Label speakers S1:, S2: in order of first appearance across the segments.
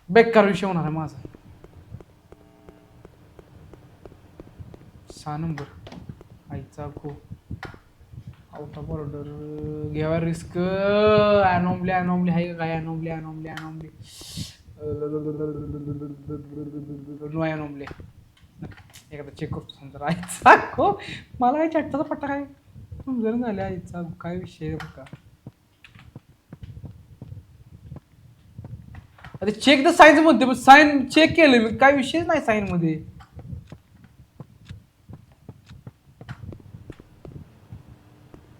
S1: बेकार विषय होणार आहे माझा. 6 नंबर आईचा खो आउट ऑफ ऑर्डर घ्यावा रिस्क. अनोमली आहे काय? Anomaly no anomaly. एकदा चेक करतो समजा. आईचा खो मला काय चॅटचा पट्टा काय समजून झाले. आईचा काय विषय का? अरे चेक द साईन म्हणते पण साईन चेक केलं मी, काय विषयच नाही साईन मध्ये.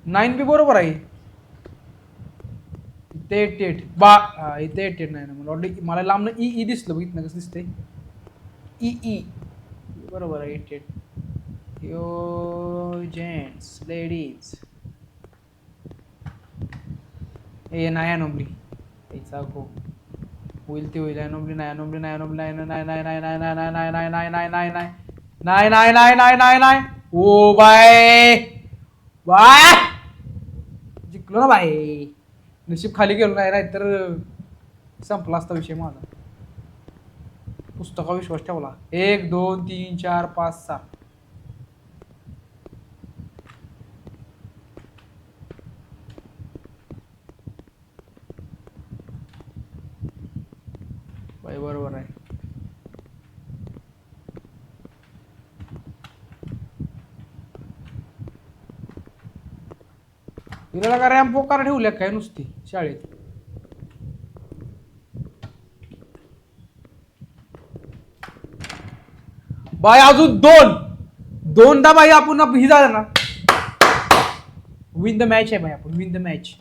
S1: 9B बरोबर आहे. इथे 88 बा इथे 88 नाही ना. मला वाटलं मला लांब ई दिसलं. बघितलं कसं दिसतंय. ई बरोबर आहे 88. यो जेंट्स लेडीज ए नाही अनोमली. याचा गो होईल ते होईल. अनोमली नाही ओ बाय बाय जिंकलो ना बाय. नशीब खाली गेलो नाही तर संपला असता विषय माझा. पुस्तका विश्वास ठेवला. 1 2 3 4 5 6 बाय बरोबर आहे. तिला का रॅम्प पोकार ठेवल्या काय नुसती शाळेत. बाय अजून दोनदा बाई आपण ही झालं ना. विन द मॅच आहे बाई. आपण विन द मॅच.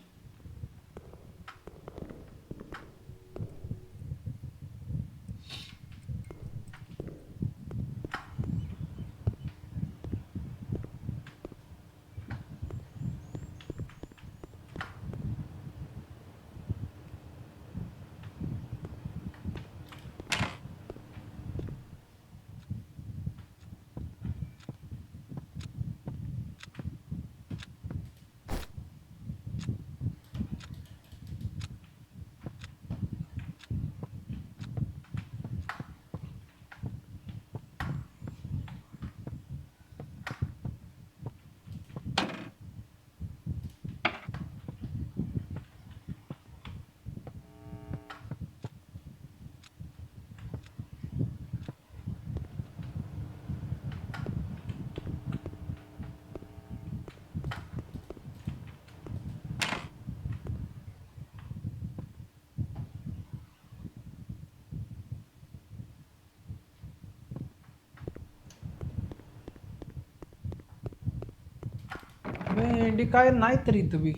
S1: भेंडी काय नाही तरी इथं बी.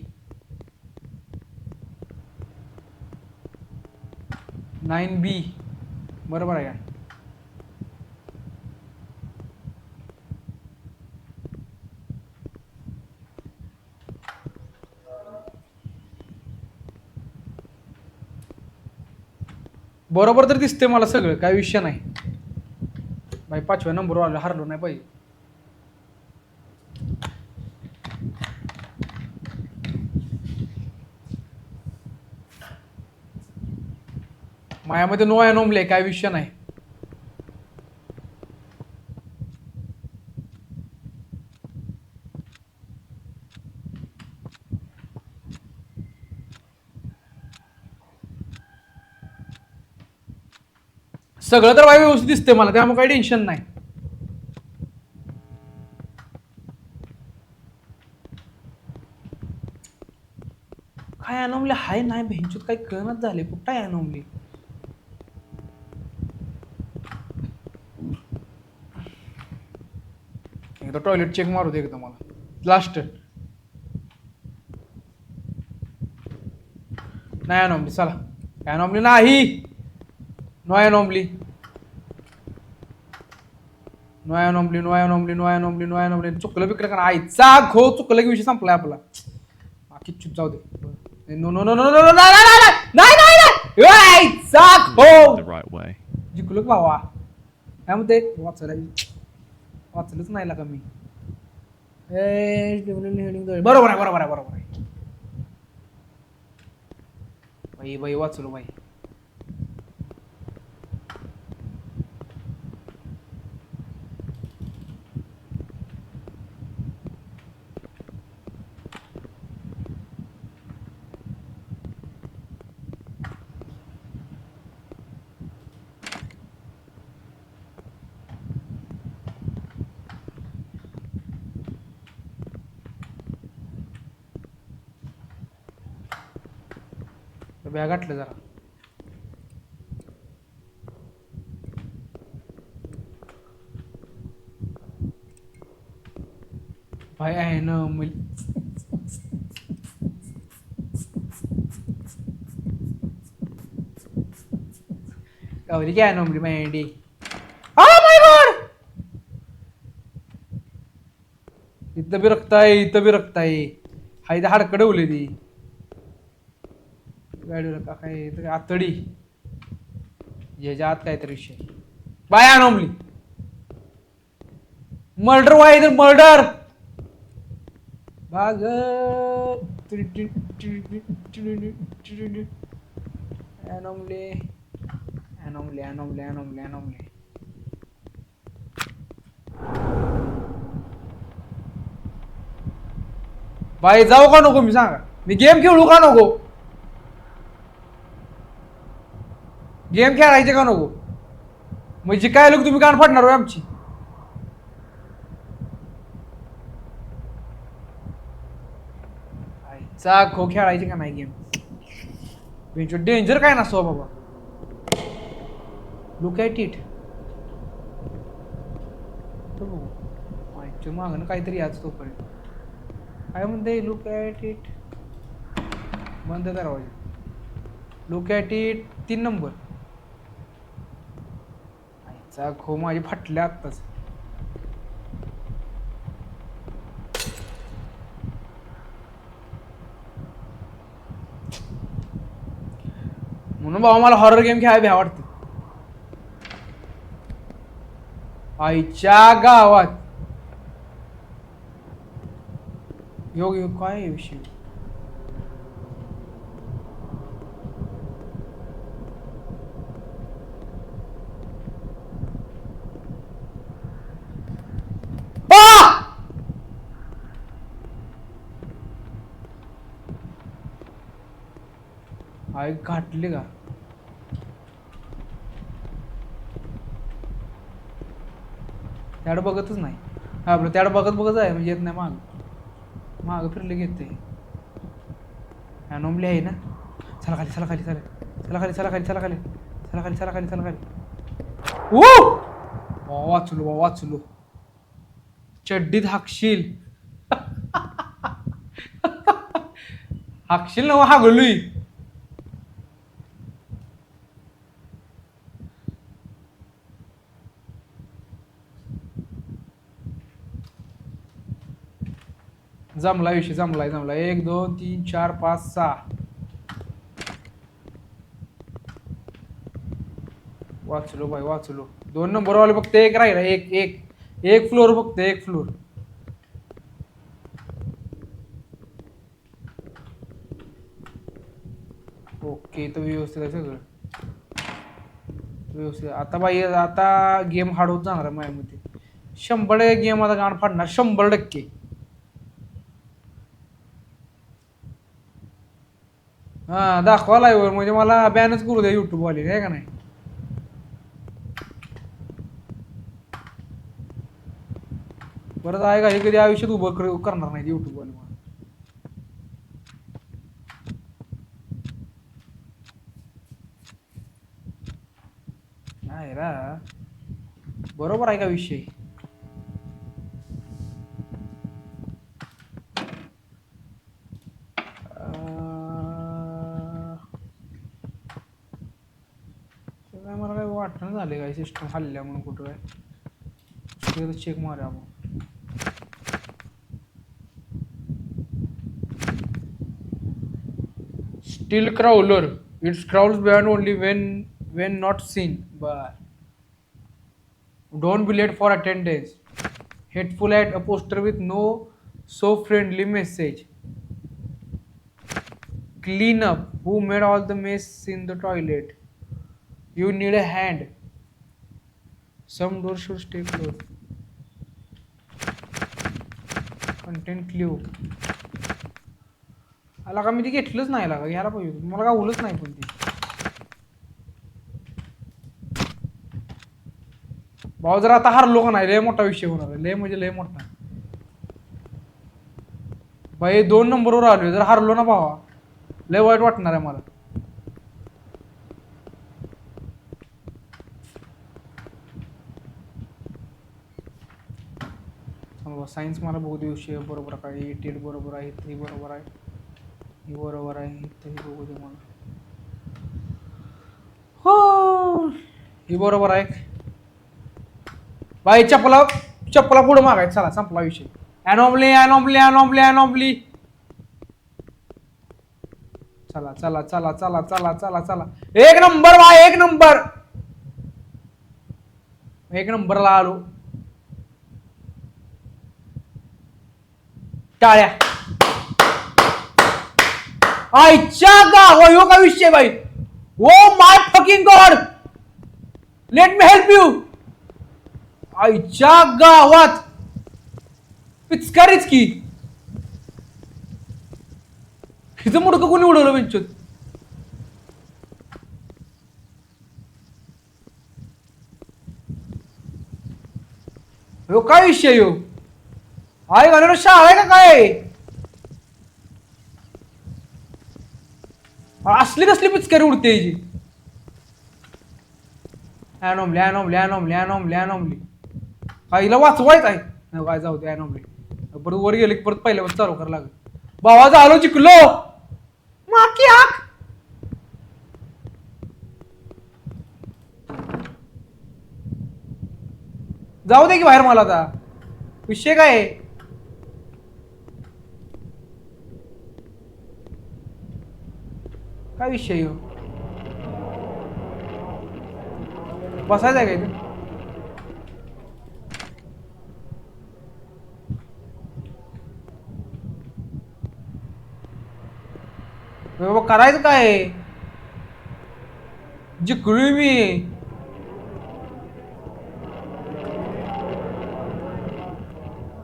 S1: 9B बरोबर आहे का? बरोबर तर दिसते मला सगळं, काय विषय नाही भाई. 5व्या नंबरवर आलो, हरलो नाही पाहिजे. मायामध्ये नो अनोमली, काय विषय नाही. सगळं तर भाई व्यवस्थित दिसते मला, त्यामुळे काही टेन्शन नाही. काय अनोमली हाय नाही भेंचूत काही कळणच झाले. कुठं आहे अनोमली? एकदा टॉयलेट चेक मारू दे एकदा मला लास्ट. नाही अनोमली, चला अनोमली नाही. No anomaly, no anomaly, no anomaly, no anomaly, no anomaly. चुकलं बिकलं का आईचा घो, चुकलं की विषय संपलाय आपला. बाकी चुप जाऊ दे. No no no no no नाही आईचा घो. जिंकलो भावा. काय म्हणते वाचलंच नाही का मी. बरोबर आहे बरोबर आहे बरोबर आहे. बाई बाई वाचलो बाई. बॅग गाठलं जरा. भाई आहे ना गौरी काय नोंबली माहिती. माय गॉड, इथं बी रक्त आहे, इथं बी रक्त आहे. हाय हाडकडे उले ती गाडीवर का काय आतडी याच्या आत काहीतरी विषय. By anomaly murder why murder भाग anomaly anomaly anomaly anomaly anomaly. बाई जाऊ का नको मी सांगा. मी गेम खेळू का नको. गेम खेळायचे का नको. म्हणजे काय लोक तुम्ही कान फाडणार हो आमची. आईचा खो खेळायचे का नाही गेम. डेंजर काय नसतो बाबा. Look at it. मागच्या मागणं काहीतरी याच तोपर्यंत काय म्हणते. लुक ॲट इट बंद करावं. Look at it 3 number. आईचा खो माझी फाटल्या आत्ताच. म्हणून बाबा मला हॉरर गेम खेळायला भ्या वाटते. आईच्या गावात योग योग काय विषय. आई घाटले का. त्याकडे बघतच नाही. हा बरं त्याकडे बघत आहे म्हणजे येत नाही. माग फिरले घेते. अनोमली आहे ना. चला खाली चला खाली चला चला खाली चला खाली चला खाली चला खाली चला खाली चला खाली. वाचलो वाचलो. चड्डीत हाकशील हाकशील ना हागलोय. जमला विषय जमलाय 1 2 3 4 5 6. वाचलो बाई वाचलो. 2 नंबर वाले फक्त एक राहिला. एक फ्लोर फक्त एक फ्लोर. ओके तर व्यवस्थित आहे सगळं व्यवस्थित. आता बाई आता गेम हार्ड होत जाणार आहे माझ्यामध्ये. 100 गेम आता गाण फाडणार 100%. हा दाखवा लाईव्ह म्हणजे मला बॅनच करू द्या युट्यूब वाले आहे का नाही. परत आहे का हे कधी आयुष्यात उभं करणार नाही युट्यूब वाले मला. नाही रा बरोबर आहे का विषय. मला काही वाटणं झाले काय सिस्टम हल्ल्या म्हणून कुठं काय चेक मारूया आपण. Still crawler. It crawls beyond only when not seen. But don't be late for attendance. Hateful at a poster with no so friendly message. Clean up. Who made all the mess in the toilet? You need a hand. Some doors should stay closed. Content clue. आला का मी ती घेतलंच नाही. लागा घ्यायला पाहिजे मला का उलच नाही. पण ती भाऊ जर आता हारलो का नाही लय मोठा विषय होणार आहे. लय म्हणजे लय मोठा. बाई 2 नंबरवर आलोय. जर हारलो ना भावा लय वाईट वाटणार आहे मला. सायन्स मला बघू दे विषय बरोबर काय 88 बरोबर आहे 3 बरोबर आहे ही बरोबर आहे इथं ही बघू दे मला हो ही बरोबर आहे बाई चप्पला पुढे मागायचं चला संपला विषय अनॉमली अनॉमली अनॉमली अनॉमली चला चला चला चला चला चला चला एक नंबर भाई एक नंबरला आलो टाळ्या आईच्या गावा हो का विषय भाई oh my fucking God let me help you आईच्या गावात पिचकारीच की हिचं मुडकं कोणी उडवलं बेंचूत हो काय विषय हो आहे घालून शाळा आहे का काय असली कसली पिचकारी उडते हिची anomaly anomaly anomaly anomaly anomaly हिला वाचवायचं आहे काय जाऊ दे अनॉमली परत वर गेले की परत पहिल्यावर चालू करायला लागेल बाबा झालो जिंकलो माकी आख जाऊ दे की बाहेर मला आता विषय काय आहे काय विषय हो बसायचं आहे काय बाबा करायचं काय जिंकलोय मी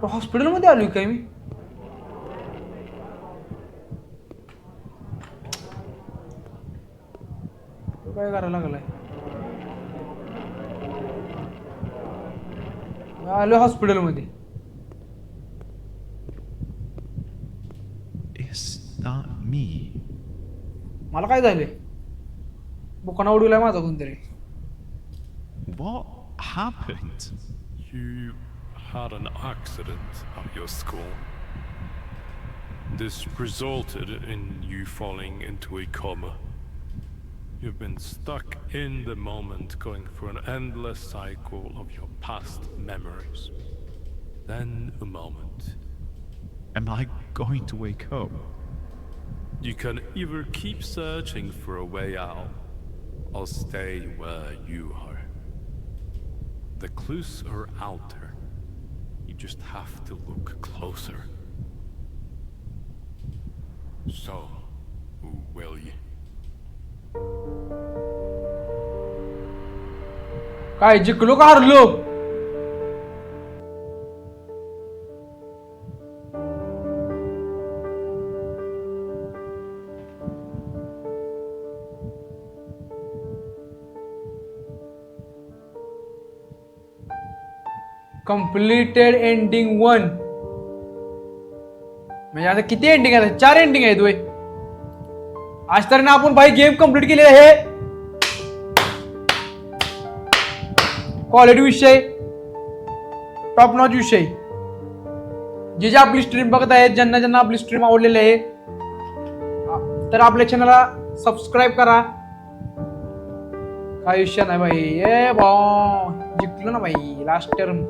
S1: हॉस्पिटलमध्ये आलोय काय मी काय करायला लागलाय आलो हॉस्पिटलमध्ये मला काय झालंय बुकाना उडवलाय माझा कोणतरी
S2: What happened?
S3: You had an accident at your school. This resulted in you falling into a coma. You've been stuck in the moment, going through an endless cycle of your past memories. Then a moment.
S2: Am I going to wake up?
S3: You can either keep searching for a way out, or stay where you are. The clues are out there. You just have to look closer. So, who will you?
S1: काय जिंकलो का हरलो completed ending 1 म्हणजे आता किती ending आहेत 4 ending आहेत वय आज तर ना आपण भाई गेम कंप्लीट केलेला आहे क्वालिटी विषय टॉप नॉच विषय जे आपली स्ट्रीम बघत आहेत ज्यांना आपली स्ट्रीम आवडलेली आहे तर आपल्या चॅनलला सबस्क्राईब करा काय विषय नाही भाई ए भाऊ जिंकलो ना भाई लास्ट टर्म